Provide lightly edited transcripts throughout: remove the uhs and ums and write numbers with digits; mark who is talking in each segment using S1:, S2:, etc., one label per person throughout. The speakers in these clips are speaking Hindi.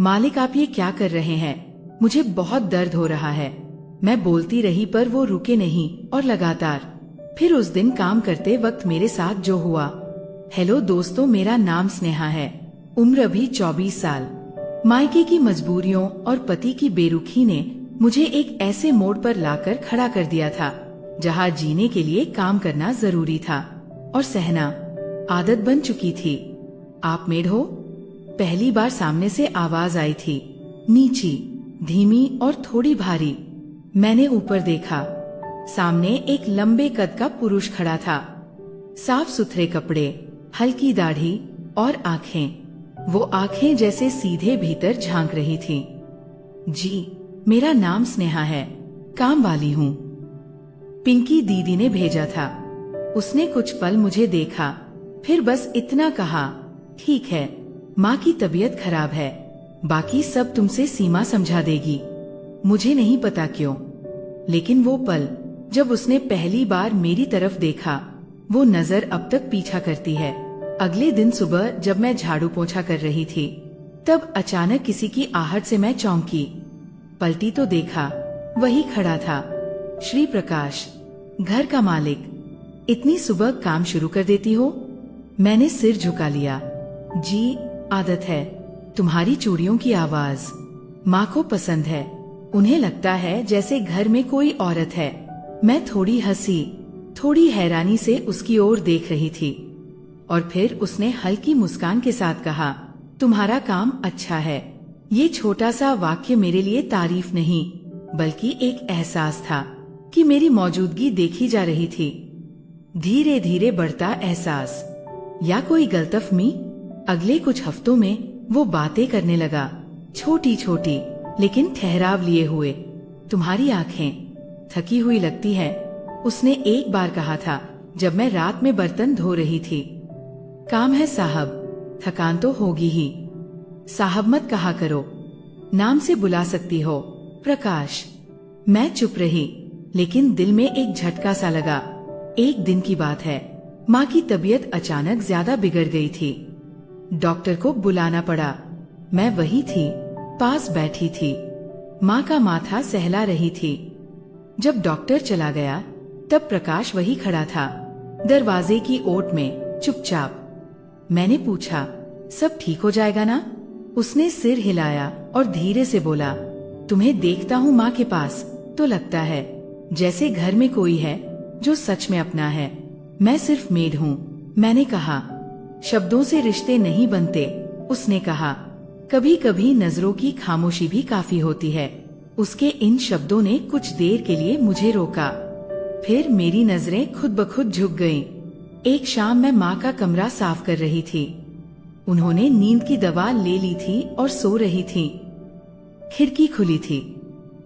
S1: मालिक आप ये क्या कर रहे हैं? मुझे बहुत दर्द हो रहा है। मैं बोलती रही पर वो रुके नहीं और लगातार। फिर उस दिन काम करते वक्त मेरे साथ जो हुआ। हेलो दोस्तों, मेरा नाम स्नेहा है। उम्र अभी 24 साल। मायके की मजबूरियों और पति की बेरुखी ने मुझे एक ऐसे मोड़ पर लाकर खड़ा कर दिया था जहाँ जीने के लिए काम करना जरूरी था और सहना आदत बन चुकी थी। आप मेड हो? पहली बार सामने से आवाज आई थी, नीची, धीमी और थोड़ी भारी। मैंने ऊपर देखा। सामने एक लंबे कद का पुरुष खड़ा था। साफ सुथरे कपड़े, हल्की दाढ़ी और आंखें। वो आंखें जैसे सीधे भीतर झांक रही थी। जी, मेरा नाम स्नेहा है, काम वाली हूँ। पिंकी दीदी ने भेजा था। उसने कुछ पल मुझे देखा, फिर बस इतना कहा, ठीक है, माँ की तबीयत खराब है, बाकी सब तुमसे सीमा समझा देगी। मुझे नहीं पता क्यों, लेकिन वो पल जब उसने पहली बार मेरी तरफ देखा, वो नजर अब तक पीछा करती है। अगले दिन सुबह जब मैं झाड़ू पोंछा कर रही थी, तब अचानक किसी की आहट से मैं चौंकी। पलटी तो देखा, वही खड़ा था, श्री प्रकाश, घर का मालिक। इतनी सुबह काम शुरू कर देती हो? मैंने सिर झुका लिया। जी, आदत है। तुम्हारी चूड़ियों की आवाज माँ को पसंद है। उन्हें लगता है जैसे घर में कोई औरत है। मैं थोड़ी हंसी, थोड़ी हैरानी से उसकी ओर देख रही थी और फिर उसने हल्की मुस्कान के साथ कहा, तुम्हारा काम अच्छा है। ये छोटा सा वाक्य मेरे लिए तारीफ नहीं, बल्कि एक एहसास था कि मेरी मौजूदगी देखी जा रही थी। धीरे धीरे बढ़ता एहसास, या कोई गलतफहमी? अगले कुछ हफ्तों में वो बातें करने लगा, छोटी छोटी लेकिन ठहराव लिए हुए। तुम्हारी आंखें थकी हुई लगती है, उसने एक बार कहा था जब मैं रात में बर्तन धो रही थी। काम है साहब, थकान तो होगी ही। साहब मत कहा करो, नाम से बुला सकती हो, प्रकाश। मैं चुप रही, लेकिन दिल में एक झटका सा लगा। एक दिन की बात है, माँ की तबीयत अचानक ज्यादा बिगड़ गई थी। डॉक्टर को बुलाना पड़ा। मैं वही थी, पास बैठी थी। माँ का माथा सहला रही थी। जब डॉक्टर चला गया, तब प्रकाश वही खड़ा था, दरवाजे की ओट में, चुपचाप। मैंने पूछा, सब ठीक हो जाएगा ना? उसने सिर हिलाया और धीरे से बोला, तुम्हें देखता हूँ माँ के पास तो लगता है जैसे घर में कोई है जो सच में अपना है। मैं सिर्फ मेड हूँ। मैंने कहा, शब्दों से रिश्ते नहीं बनते। उसने कहा, कभी कभी नजरों की खामोशी भी काफी होती है। उसके इन शब्दों ने कुछ देर के लिए मुझे रोका, फिर मेरी नजरें खुद ब खुद झुक गईं। एक शाम मैं माँ का कमरा साफ कर रही थी। उन्होंने नींद की दवा ले ली थी और सो रही थी। खिड़की खुली थी,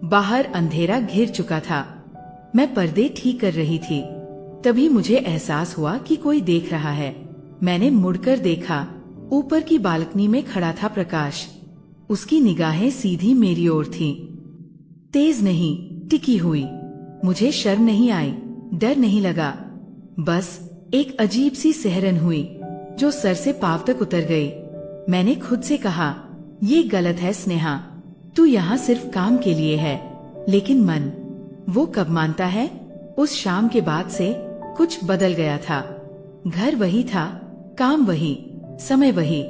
S1: बाहर अंधेरा घिर चुका था। मैं पर्दे ठीक कर रही थी, तभी मुझे एहसास हुआ कि कोई देख रहा है। मैंने मुड़कर देखा, ऊपर की बालकनी में खड़ा था प्रकाश। उसकी निगाहें सीधी मेरी ओर थीं, तेज नहीं, टिकी हुई। मुझे शर्म नहीं आई, डर नहीं लगा, बस एक अजीब सी सिहरन हुई जो सर से पांव तक उतर गई। मैंने खुद से कहा, ये गलत है स्नेहा, तू यहाँ सिर्फ काम के लिए है। लेकिन मन, वो कब मानता है? उस शाम के बाद से कुछ बदल गया था। घर वही था, काम वही, समय वही,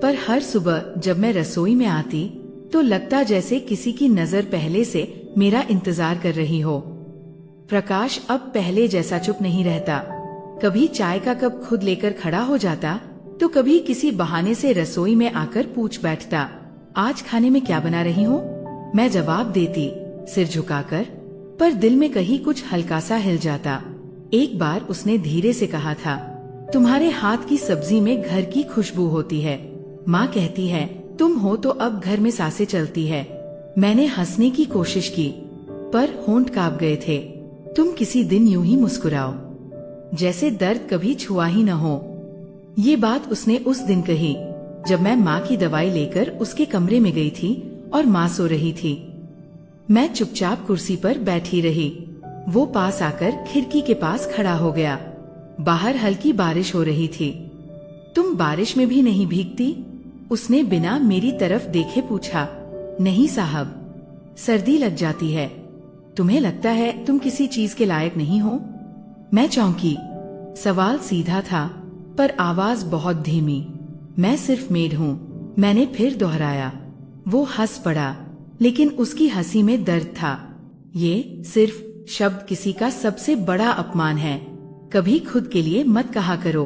S1: पर हर सुबह जब मैं रसोई में आती तो लगता जैसे किसी की नजर पहले से मेरा इंतजार कर रही हो। प्रकाश अब पहले जैसा चुप नहीं रहता। कभी चाय का कप खुद लेकर खड़ा हो जाता, तो कभी किसी बहाने से रसोई में आकर पूछ बैठता, आज खाने में क्या बना रही हो? मैं जवाब देती, सिर झुकाकर, पर दिल में कहीं कुछ हल्का सा हिल जाता। एक बार उसने धीरे से कहा था, तुम्हारे हाथ की सब्जी में घर की खुशबू होती है। माँ कहती है, तुम हो तो अब घर में सांसें चलती है। मैंने हंसने की कोशिश की, पर होंठ कांप गए थे। तुम किसी दिन यूं ही मुस्कुराओ, जैसे दर्द कभी छुआ ही न हो। ये बात उसने उस दिन कही, जब मैं माँ की दवाई लेकर उसके कमरे में गई थी और माँ सो रही थी। मैं चुपचाप कुर्सी पर बैठी रही। वो पास आकर खिड़की के पास खड़ा हो गया। बाहर हल्की बारिश हो रही थी। तुम बारिश में भी नहीं भीगती? उसने बिना मेरी तरफ देखे पूछा। नहीं साहब, सर्दी लग जाती है। तुम्हें लगता है तुम किसी चीज के लायक नहीं हो? मैं चौंकी। सवाल सीधा था पर आवाज बहुत धीमी। मैं सिर्फ मेड हूँ, मैंने फिर दोहराया। वो हंस पड़ा, लेकिन उसकी हंसी में दर्द था। ये सिर्फ शब्द किसी का सबसे बड़ा अपमान है। कभी खुद के लिए मत कहा करो।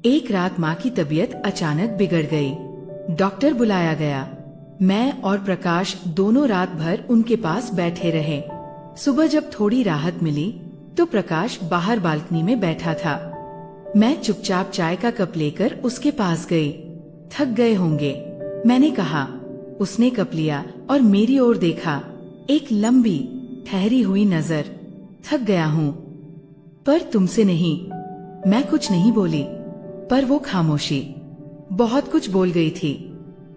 S1: एक रात माँ की तबीयत अचानक बिगड़ गई। डॉक्टर बुलाया गया। मैं और प्रकाश दोनों रात भर उनके पास बैठे रहे। सुबह जब थोड़ी राहत मिली तो प्रकाश बाहर बालकनी में बैठा था। मैं चुपचाप चाय का कप लेकर उसके पास गई। थक गए होंगे, मैंने कहा। उसने कप लिया और मेरी ओर देखा, एक लंबी ठहरी हुई नजर। थक गया हूँ, पर तुमसे नहीं। मैं कुछ नहीं बोली, पर वो खामोशी बहुत कुछ बोल गई थी।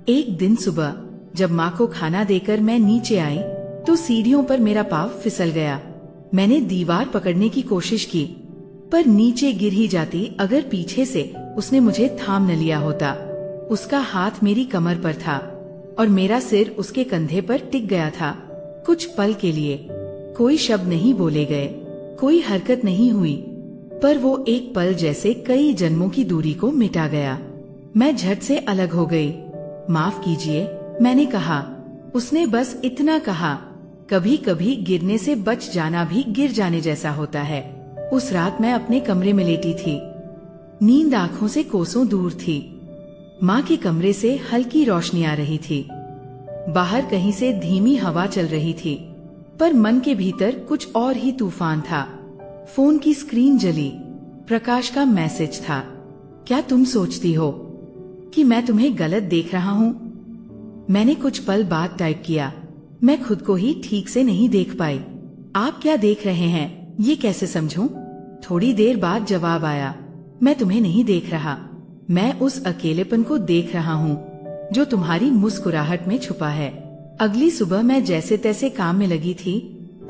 S1: एक दिन सुबह जब माँ को खाना देकर मैं नीचे आई तो सीढ़ियों पर मेरा पाँव फिसल गया। मैंने दीवार पकड़ने की कोशिश की, पर नीचे गिर ही जाती अगर पीछे से उसने मुझे थाम न लिया होता। उसका हाथ मेरी कमर पर था और मेरा सिर उसके कंधे पर टिक गया था। कुछ पल के लिए कोई शब्द नहीं बोले गए, कोई हरकत नहीं हुई, पर वो एक पल जैसे कई जन्मों की दूरी को मिटा गया। मैं झट से अलग हो गई। माफ कीजिए, मैंने कहा। उसने बस इतना कहा। कभी कभी गिरने से बच जाना भी गिर जाने जैसा होता है। उस रात मैं अपने कमरे में लेटी थी। नींद आंखों से कोसों दूर थी। माँ के कमरे से हल्की रोशनी आ रही थी। बाहर कहीं से धीमी हवा चल रही थी, पर मन के भीतर कुछ और ही तूफान था। फोन की स्क्रीन जली। प्रकाश का मैसेज था। क्या तुम सोचती हो कि मैं तुम्हें गलत देख रहा हूँ? मैंने कुछ पल बाद टाइप किया। मैं खुद को ही ठीक से नहीं देख पाई। आप क्या देख रहे हैं, ये कैसे समझूं? थोड़ी देर बाद जवाब आया। मैं तुम्हें नहीं देख रहा, मैं उस अकेलेपन को देख रहा हूँ जो तुम्हारी मुस्कुराहट में छुपा है। अगली सुबह मैं जैसे तैसे काम में लगी थी,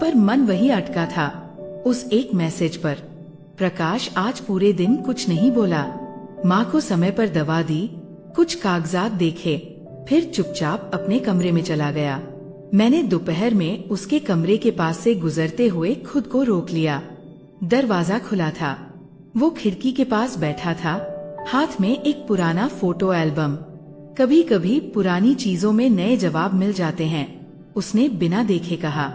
S1: पर मन वही अटका था, उस एक मैसेज पर। प्रकाश आज पूरे दिन कुछ नहीं बोला। माँ को समय पर दवा दी, कुछ कागजात देखे, फिर चुपचाप अपने कमरे में चला गया। मैंने दोपहर में उसके कमरे के पास से गुजरते हुए खुद को रोक लिया। दरवाजा खुला था। वो खिड़की के पास बैठा था, हाथ में एक पुराना फोटो एल्बम। कभी कभी पुरानी चीजों में नए जवाब मिल जाते हैं, उसने बिना देखे कहा।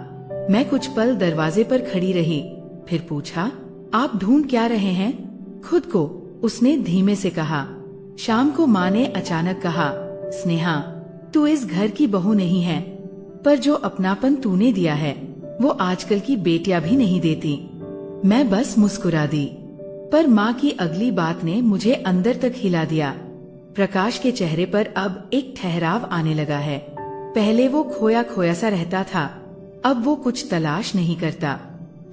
S1: मैं कुछ पल दरवाजे पर खड़ी रही, फिर पूछा, आप ढूंढ क्या रहे हैं? खुद को, उसने धीमे से कहा। शाम को माँ ने अचानक कहा, स्नेहा, तू इस घर की बहू नहीं है, पर जो अपनापन तूने दिया है वो आजकल की बेटियां भी नहीं देती। मैं बस मुस्कुरा दी, पर माँ की अगली बात ने मुझे अंदर तक हिला दिया। प्रकाश के चेहरे पर अब एक ठहराव आने लगा है। पहले वो खोया खोया सा रहता था, अब वो कुछ तलाश नहीं करता।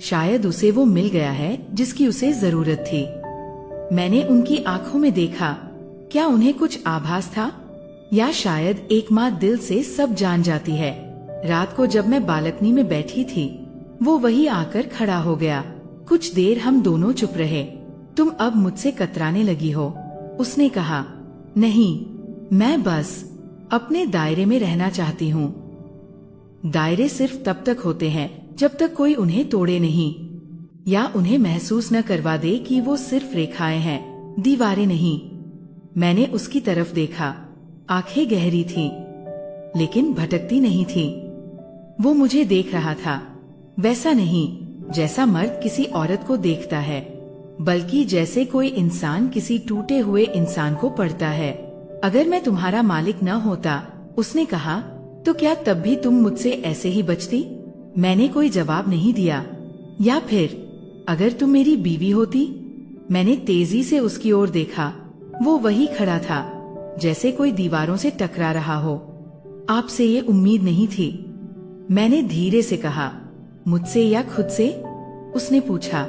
S1: शायद उसे वो मिल गया है जिसकी उसे जरूरत थी। मैंने उनकी आंखों में देखा। क्या उन्हें कुछ आभास था, या शायद एक माँ दिल से सब जान जाती है। रात को जब मैं बालकनी में बैठी थी, वो वही आकर खड़ा हो गया। कुछ देर हम दोनों चुप रहे। तुम अब मुझसे कतराने लगी हो, उसने कहा। नहीं, मैं बस अपने दायरे में रहना चाहती हूँ। दायरे सिर्फ तब तक होते हैं जब तक कोई उन्हें तोड़े नहीं, या उन्हें महसूस न करवा दे कि वो सिर्फ रेखाएं हैं, दीवारें नहीं। मैंने उसकी तरफ देखा। आंखें गहरी थीं, लेकिन भटकती नहीं थीं। वो मुझे देख रहा था, वैसा नहीं जैसा मर्द किसी औरत को देखता है, बल्कि जैसे कोई इंसान किसी टूटे हुए इंसान को पढ़ता है। अगर मैं तुम्हारा मालिक न होता, उसने कहा, तो क्या तब भी तुम मुझसे ऐसे ही बचती? मैंने कोई जवाब नहीं दिया। या फिर अगर तुम मेरी बीवी होती? मैंने तेजी से उसकी ओर देखा। वो वही खड़ा था, जैसे कोई दीवारों से टकरा रहा हो। आपसे ये उम्मीद नहीं थी, मैंने धीरे से कहा। मुझसे या खुद से? उसने पूछा।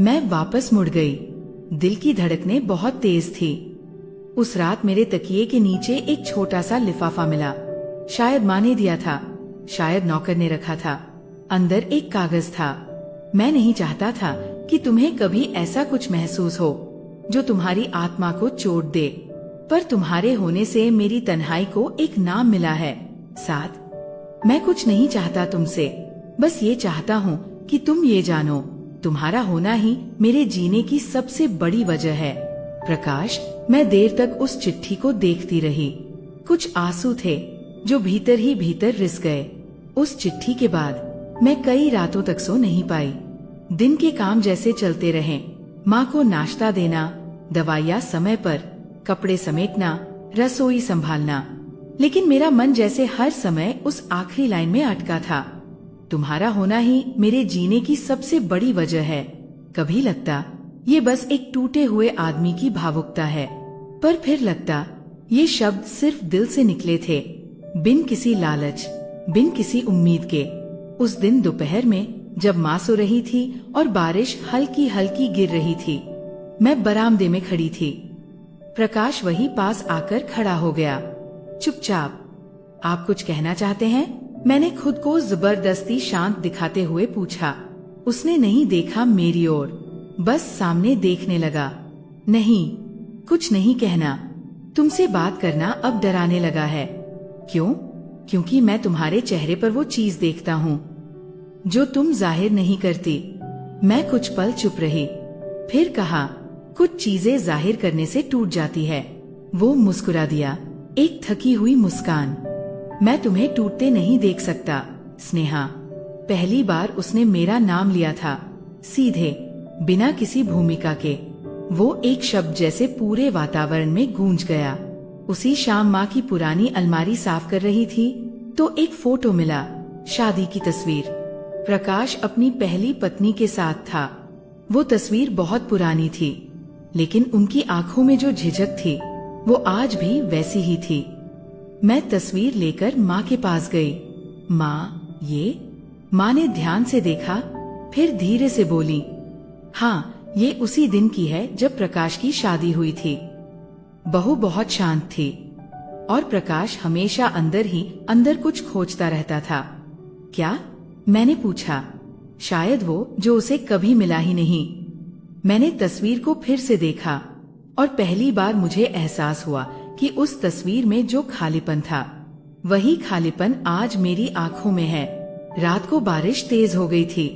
S1: मैं वापस मुड़ गई। दिल की धड़कनें बहुत तेज थी। उस रात मेरे तकिए के नीचे एक छोटा सा लिफाफा मिला। शायद माँ ने दिया था, शायद नौकर ने रखा था। अंदर एक कागज था। मैं नहीं चाहता था कि तुम्हें कभी ऐसा कुछ महसूस हो जो तुम्हारी आत्मा को चोट दे। पर तुम्हारे होने से मेरी तन्हाई को एक नाम मिला है, साथ। मैं कुछ नहीं चाहता तुमसे, बस ये चाहता हूँ कि तुम ये जानो, तुम्हारा होना ही मेरे जीने की सबसे बड़ी वजह है। प्रकाश, मैं देर तक उस चिट्ठी को देखती रही। कुछ आंसू थे जो भीतर ही भीतर रिस गए। उस चिट्ठी के बाद मैं कई रातों तक सो नहीं पाई। दिन के काम जैसे चलते रहे, माँ को नाश्ता देना, दवाइयाँ समय पर, कपड़े समेटना, रसोई संभालना, लेकिन मेरा मन जैसे हर समय उस आखिरी लाइन में अटका था, तुम्हारा होना ही मेरे जीने की सबसे बड़ी वजह है। कभी लगता ये बस एक टूटे हुए आदमी की भावुकता है, पर फिर लगता ये शब्द सिर्फ दिल से निकले थे, बिन किसी लालच, बिन किसी उम्मीद के। उस दिन दोपहर में जब माँ सो रही थी और बारिश हल्की हल्की गिर रही थी, मैं बरामदे में खड़ी थी। प्रकाश वही पास आकर खड़ा हो गया। चुपचाप, आप कुछ कहना चाहते हैं? मैंने खुद को जबरदस्ती शांत दिखाते हुए पूछा। उसने नहीं देखा मेरी ओर, बस सामने देखने लगा। नहीं, कुछ नहीं कहना। तुमसे बात करना अब डराने लगा है। क्यों? क्योंकि मैं तुम्हारे चेहरे पर वो चीज देखता हूँ जो तुम जाहिर नहीं करती। मैं कुछ पल चुप रही, फिर कहा, कुछ चीजें जाहिर करने से टूट जाती है। वो मुस्कुरा दिया, एक थकी हुई मुस्कान। मैं तुम्हें टूटते नहीं देख सकता, स्नेहा। पहली बार उसने मेरा नाम लिया था, सीधे, बिना किसी भूमिका के। वो एक शब्द जैसे पूरे वातावरण में गूंज गया। उसी शाम माँ की पुरानी अलमारी साफ कर रही थी तो एक फोटो मिला, शादी की तस्वीर। प्रकाश अपनी पहली पत्नी के साथ था। वो तस्वीर बहुत पुरानी थी, लेकिन उनकी आंखों में जो झिझक थी वो आज भी वैसी ही थी। मैं तस्वीर लेकर माँ के पास गई। माँ, ये? माँ ने ध्यान से देखा, फिर धीरे से बोली, हाँ, ये उसी दिन की है जब प्रकाश की शादी हुई थी। बहू बहुत शांत थी और प्रकाश हमेशा अंदर ही अंदर कुछ खोजता रहता था। क्या? मैंने पूछा। शायद वो जो उसे कभी मिला ही नहीं। मैंने तस्वीर को फिर से देखा और पहली बार मुझे एहसास हुआ कि उस तस्वीर में जो खालीपन था, वही खालीपन आज मेरी आंखों में है। रात को बारिश तेज हो गई थी,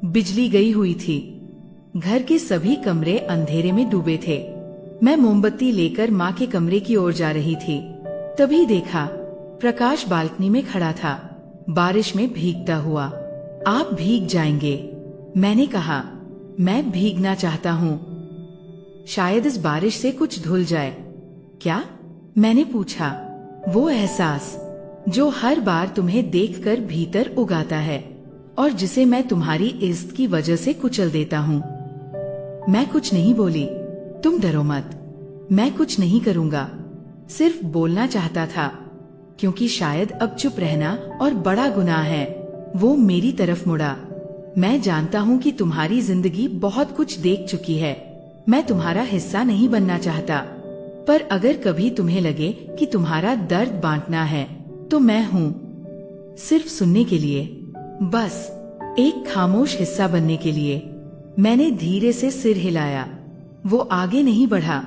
S1: बिजली गई हुई थी, घर के सभी कमरे अंधेरे में डूबे थे। मैं मोमबत्ती लेकर माँ के कमरे की ओर जा रही थी, तभी देखा प्रकाश बालकनी में खड़ा था, बारिश में भीगता हुआ। आप भीग जाएंगे, मैंने कहा। मैं भीगना चाहता हूँ, शायद इस बारिश से कुछ धुल जाए। क्या? मैंने पूछा। वो एहसास जो हर बार तुम्हें देखकर भीतर उगाता है और जिसे मैं तुम्हारी इज्जत की वजह से कुचल देता हूँ। मैं कुछ नहीं बोली। तुम डरो मत, मैं कुछ नहीं करूँगा। सिर्फ बोलना चाहता था, क्योंकि शायद अब चुप रहना और बड़ा गुनाह है। वो मेरी तरफ मुड़ा। मैं जानता हूँ कि तुम्हारी जिंदगी बहुत कुछ देख चुकी है। मैं तुम्हारा हिस्सा नहीं बनना चाहता, पर अगर कभी तुम्हें लगे कि तुम्हारा दर्द बांटना है तो मैं हूँ, सिर्फ सुनने के लिए, बस एक खामोश हिस्सा बनने के लिए। मैंने धीरे से सिर हिलाया। वो आगे नहीं बढ़ा,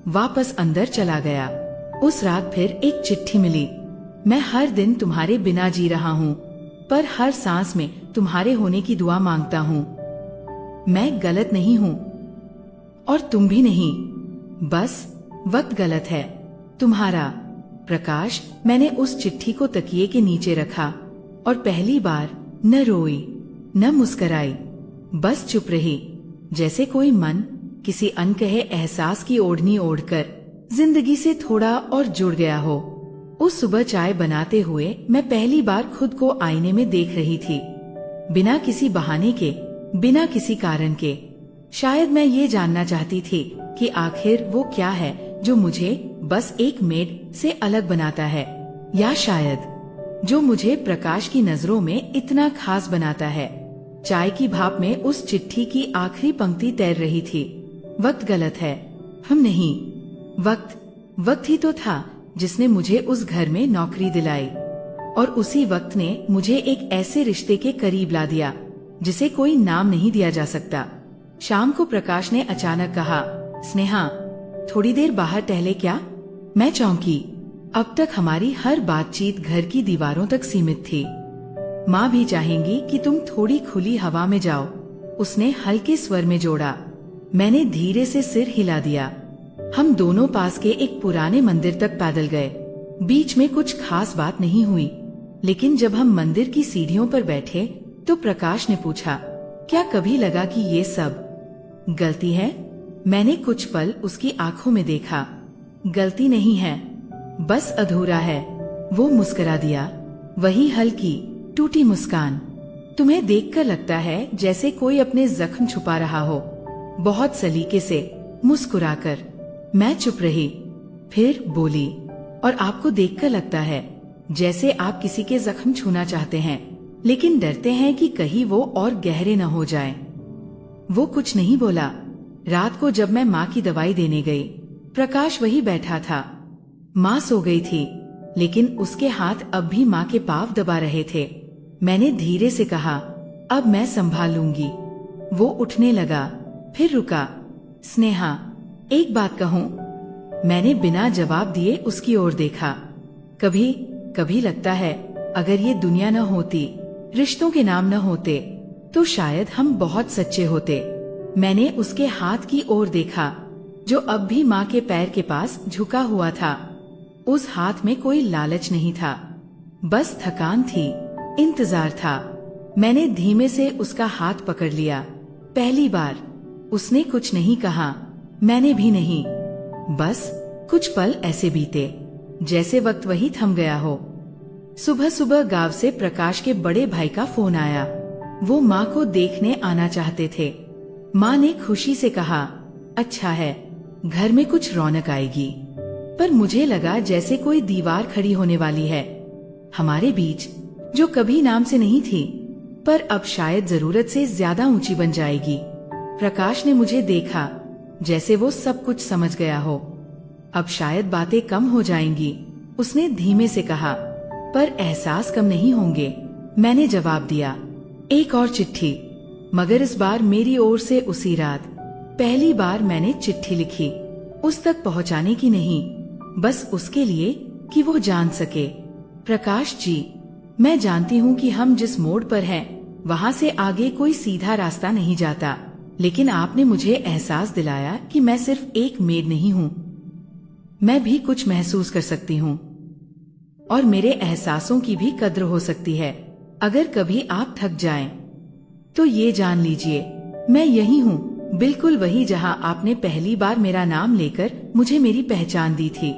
S1: वापस अंदर चला गया। उस रात फिर एक चिट्ठी मिली। मैं हर दिन तुम्हारे बिना जी रहा हूँ, पर हर सांस में तुम्हारे होने की दुआ मांगता हूँ। मैं गलत नहीं हूँ और तुम भी नहीं, बस वक्त गलत है। तुम्हारा प्रकाश। मैंने उस चिट्ठी को तकिए के नीचे रखा और पहली बार न रोई न मुस्कराई, बस चुप रही, जैसे कोई मन किसी अनकहे एहसास की ओढ़नी ओढ़कर जिंदगी से थोड़ा और जुड़ गया हो। उस सुबह चाय बनाते हुए मैं पहली बार खुद को आईने में देख रही थी, बिना किसी बहाने के, बिना किसी कारण के। शायद मैं ये जानना चाहती थी कि आखिर वो क्या है जो मुझे बस एक मेड से अलग बनाता है, या शायद जो मुझे प्रकाश की नजरों में इतना खास बनाता है। चाय की भाप में उस चिट्ठी की आखिरी पंक्ति तैर रही थी। वक्त गलत है, हम नहीं। वक्त ही तो था जिसने मुझे उस घर में नौकरी दिलाई, और उसी वक्त ने मुझे एक ऐसे रिश्ते के करीब ला दिया जिसे कोई नाम नहीं दिया जा सकता। शाम को प्रकाश ने अचानक कहा, स्नेहा, थोड़ी देर बाहर टहले क्या? मैं चौंकी। अब तक हमारी हर बातचीत घर की दीवारों तक सीमित थी। माँ भी चाहेंगी कि तुम थोड़ी खुली हवा में जाओ, उसने हल्के स्वर में जोड़ा। मैंने धीरे से सिर हिला दिया। हम दोनों पास के एक पुराने मंदिर तक पैदल गए। बीच में कुछ खास बात नहीं हुई, लेकिन जब हम मंदिर की सीढ़ियों पर बैठे तो प्रकाश ने पूछा, क्या कभी लगा कि ये सब गलती है? मैंने कुछ पल उसकी आंखों में देखा। गलती नहीं है, बस अधूरा है। वो मुस्कुरा दिया, वही हल्की टूटी मुस्कान। तुम्हें देखकर लगता है जैसे कोई अपने जख्म छुपा रहा हो, बहुत सलीके से मुस्कुराकर। मैं चुप रही, फिर बोली, और आपको देखकर लगता है जैसे आप किसी के जख्म छूना चाहते हैं, लेकिन डरते हैं कि कहीं वो और गहरे न हो जाएं। वो कुछ नहीं बोला। रात को जब मैं माँ की दवाई देने गई, प्रकाश वही बैठा था। माँ सो गई थी, लेकिन उसके हाथ अब भी माँ के पाँव दबा रहे थे। मैंने धीरे से कहा, अब मैं संभाल लूंगी। वो उठने लगा, फिर रुका। स्नेहा, एक बात कहूँ? मैंने बिना जवाब दिए उसकी ओर देखा। कभी कभी लगता है अगर ये दुनिया न होती, रिश्तों के नाम न होते, तो शायद हम बहुत सच्चे होते। मैंने उसके हाथ की ओर देखा, जो अब भी माँ के पैर के पास झुका हुआ था। उस हाथ में कोई लालच नहीं था, बस थकान थी, इंतजार था। मैंने धीमे से उसका हाथ पकड़ लिया। पहली बार उसने कुछ नहीं कहा, मैंने भी नहीं। बस कुछ पल ऐसे बीते जैसे वक्त वही थम गया हो। सुबह सुबह गांव से प्रकाश के बड़े भाई का फोन आया। वो माँ को देखने आना चाहते थे। माँ ने खुशी से कहा, अच्छा है, घर में कुछ रौनक आएगी। पर मुझे लगा जैसे कोई दीवार खड़ी होने वाली है हमारे बीच, जो कभी नाम से नहीं थी, पर अब शायद जरूरत से ज्यादा ऊंची बन जाएगी। प्रकाश ने मुझे देखा, जैसे वो सब कुछ समझ गया हो। अब शायद बातें कम हो जाएंगी, उसने धीमे से कहा, पर एहसास कम नहीं होंगे। मैंने जवाब दिया, एक और चिट्ठी, मगर इस बार मेरी ओर से उसी रात। पहली बार मैंने चिट्ठी लिखी, उस तक पहुंचाने की नहीं, बस उसके लिए कि वो जान सके, प्रकाश जी, मैं जानती हूँ कि हम जिस मोड़ पर हैं, वहाँ से आगे कोई सीधा रास्ता नहीं जाता, लेकिन आपने मुझे एहसास दिलाया कि मैं सिर्फ एक मेड नहीं हूँ। मैं भी कुछ महसूस कर सकती हूँ, और मेरे एहसासों की भी कद्र हो सकती है। अगर कभी आप थक जाएं, तो ये जान लीजिए, मैं यही हूँ, बिल्कुल वही जहाँ आपने पहली बार मेरा नाम लेकर मुझे मेरी पहचान दी थी।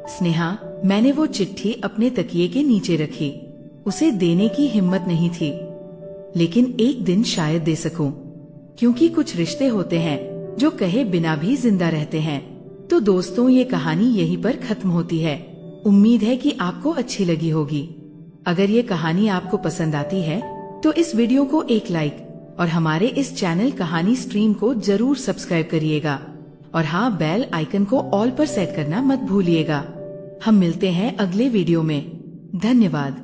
S1: स्नेहा, मैंने वो चिट्ठी अपने तकिए के नीचे रखी। उसे देने की हिम्मत नहीं थी, लेकिन एक दिन शायद दे सकूं, क्योंकि कुछ रिश्ते होते हैं जो कहे बिना भी जिंदा रहते हैं। तो दोस्तों, ये कहानी यहीं पर खत्म होती है। उम्मीद है कि आपको अच्छी लगी होगी। अगर ये कहानी आपको पसंद आती है तो इस वीडियो को एक लाइक और हमारे इस चैनल कहानी स्ट्रीम को जरूर सब्सक्राइब करिएगा। और हाँ, बेल आइकन को ऑल पर सेट करना मत भूलिएगा। हम मिलते हैं अगले वीडियो में। धन्यवाद।